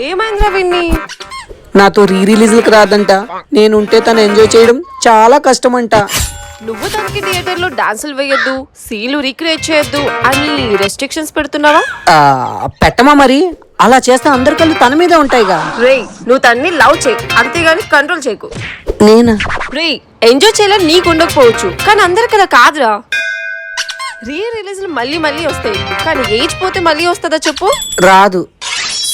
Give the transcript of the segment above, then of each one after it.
ఏమైందిరా విన్ని? నాతో రిలీజ్లకు రాదంట. నేనుంటే తను ఎంజాయ్ చేయడం చాలా కష్టమంట. నువ్వు తనకి థియేటర్ లో డాన్సులు వేయొద్దు, సీన్లు రీక్రియేట్ చేయొద్దు అని రెస్ట్రిక్షన్స్ పెడుతున్నావా? పెట్టమా మరి? అలా చేస్తే అందరి కళ్ళు తన మీదే ఉంటాయిగా. రే, నువ్వు తన్ని లవ్ చేయి, అంతేగాని కంట్రోల్ చేయకు. నేనా? రే, ఎంజాయ్ చేయాలని నీకు ఉండకపోవచ్చు, కానీ అందరికి అలా కాదురా. రిలీజ్లు మళ్ళీ మళ్ళీ వస్తాయి, కానీ ఏజ్ పోతే మళ్ళీ వస్తుందా చెప్పు? రాదు.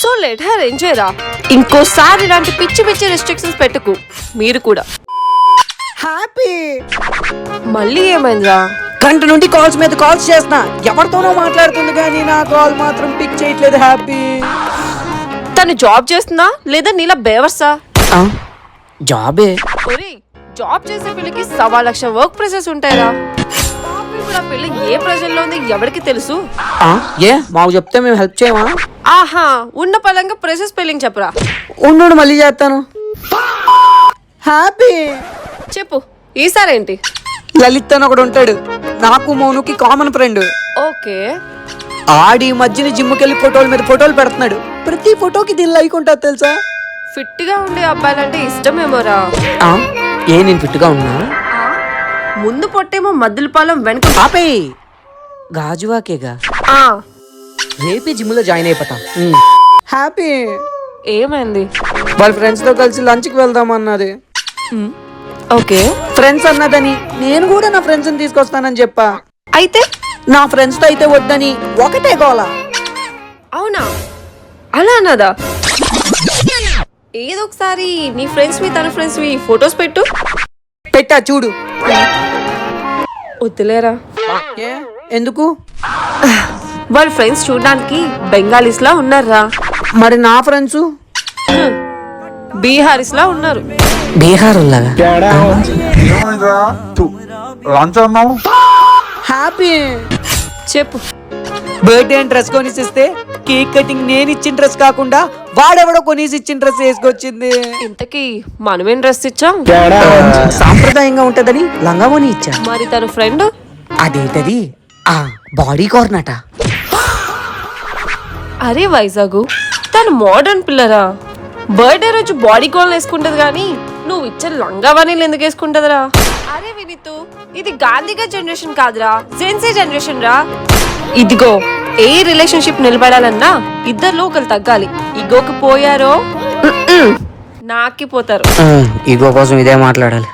సో లెట్ హర్ ఎంజాయ్ రా. ఇంకోసారి ఇలాంటి పిచ్చి పిచ్చి రెస్ట్రిక్షన్స్ పెట్టుకు. మీరు కూడా హ్యాపీ. మళ్ళీ ఏమైందిరా? గంట నుండి కాల్స్ మీద కాల్స్ చేస్తున్నా, ఎవరితోనో మాట్లాడుతుంది కానీ నా కాల్ మాత్రం పిక్ చేయట్లేదు. హ్యాపీ. తను జాబ్ చేస్తుందా లేదా నీలా బేవర్సా? జాబే. ఒరేయ్, జాబ్ చేసే పిల్లకి 1,00,000 వర్క్ ప్రెషర్స్ ఉంటాయిరా. ఇప్పుడు ఆ పిల్ల ఏ ప్రెషర్ లో ఉంది ఎవరికి తెలుసు? ఏ మాకు చెప్తే మేము హెల్ప్ చేయమా? ఆహా, ఉన్న పలంగా ప్రెషర్ స్పెల్లింగ్ చెప్పరా. ఉండు మళ్ళీ చేస్తాను. హ్యాపీ. చెప్పు ఈసారి ఏంటి? లలిత్ అని ఒకడు ఉంటాడు, నాకు మౌనుకి కామన్ ఫ్రెండ్. ఓకే. ఆడి మధ్యన జిమ్కి వెళ్ళి ఫోటోల మీద ఫోటోలు పెడుతున్నాడు. ప్రతి ఫోటోకి దీని లైక్ ఉంటుంది తెలుసా? ఫిట్ గా ఉండే అబ్బాయిలంటే ఇష్టమేమోరా. నేను ఫిట్ గా ఉన్నా? ముందు పొట్టేమో మద్దుల పాలెం, వెనక ఆపే గాజువాకేగా. రేపే జిమ్ లో జాయిన్ అయిపోతాం. హ్యాపీ. ఏమైంది? వాళ్ళ ఫ్రెండ్స్ తో కలిసి లంచ్ కి వెళ్దాం అన్నది. ఓకే. ఫ్రెండ్స్ అన్నదని నేను కూడా నా ఫ్రెండ్స్ ని తీసుకొస్తానని చెప్పా. అయితే నా ఫ్రెండ్స్ తో అయితే వద్దని ఒకటే గోల. అవునా? అలా అన్నదా? ఏదో ఒకసారి నీ ఫ్రెండ్స్ తన ఫ్రెండ్స్ ఫొటోస్ పెట్టా చూడు. వద్దులేరా. ఎందుకు? వాళ్ళ ఫ్రెండ్స్ చూడడానికి బెంగాలీస్ లా ఉన్నారా. మరి నా ఫ్రెండ్స్ బీహారీస్ లా ఉన్నారు. బీహార్ హ్యాపీ. చెప్పు. బర్త్డే అని డ్రెస్ కొనిసిస్తే కేక్ కటింగ్ నేను ఇచ్చిన డ్రెస్ కాకుండా వాడెవడో కొనేసి ఇచ్చిన డ్రెస్ వేసుకొచ్చింది. ఇంతకీ మనమేం డ్రెస్ ఇచ్చాం? సాంప్రదాయంగా ఉంటదని లంగావోని ఇచ్చా. మరి తన ఫ్రెండ్ అదేంటది? బాడీ కార్నట. అరే వైజాగ్, తను మోడర్న్ పిల్లరా. బర్త్డే రోజు బాడీ కాల్ వేసుకుంటది గానీ నువ్వు ఇచ్చే లంగావాణీలు ఎందుకు వేసుకుంటదిరా? అరే వినీతు, ఇది గాంధీగా జనరేషన్ కాదురా, జెన్సీ జనరేషన్ రా. ఇదిగో, ఏ రిలేషన్షిప్ నిలబడాలన్నా ఇద్దరు ఒకరు తగ్గాలి. ఇగోకి పోయారో నాకి పోతారు. ఈగో కోసం ఇదే మాట్లాడాలి.